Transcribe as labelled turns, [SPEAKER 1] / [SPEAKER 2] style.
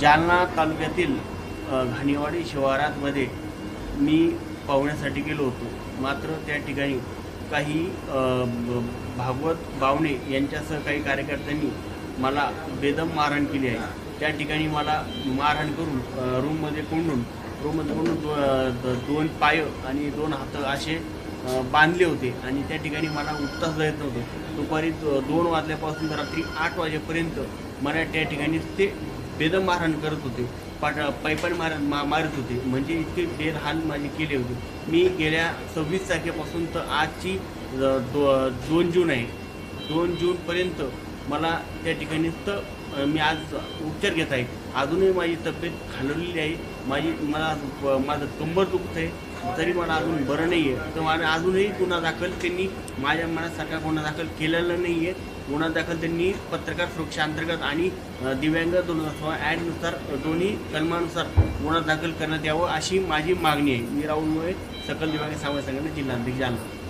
[SPEAKER 1] जालना तालुक्यातील घाणीवाडी शिवारामध्ये मी पाहुण्यासाठी गेलो होतो. मात्र त्या ठिकाणी काही भागवत बावणे यांच्यासह काही कार्यकर्त्यांनी मला बेदम मारहाण केली आहे. त्या ठिकाणी मला मारहाण करून रूममध्ये कोंडून दोन पाय आणि 2 हात असे बांधले होते आणि त्या ठिकाणी मला उठताच येत नव्हतं. दुपारी 2 वाजल्यापासून रात्री 8 वाजेपर्यंत मला त्या ठिकाणी ते बेदम मारहाण करत होते. पायपाने मारत होते. म्हणजे इतके बेरहाल माझे केले होते. मी गेल्या 26 तारखेपासून तर आजची 2 जून आहे. 2 जूनपर्यंत मला त्या ठिकाणी तर मी आज उपचार घेत आहे. अजूनही माझी तब्येत खालवलेली आहे. माझं कंबर दुखत आहे, तरी मला अजून बरं नाही आहे. तर मला अजूनही गुन्हा दाखल त्यांनी माझ्या मनासारखा गुन्हा दाखल केलेला नाही आहे. गुन्हा दाखल त्यांनी पत्रकार सुरक्षा अंतर्गत आणि दिव्यांग 2016 ॲडनुसार दोन्ही कलमानुसार गुन्हा दाखल करण्यात यावं अशी माझी मागणी आहे. मी राहुल मुळे सकल दिव्यांग समाज संघटना जिल्हाध्यक्ष जालना.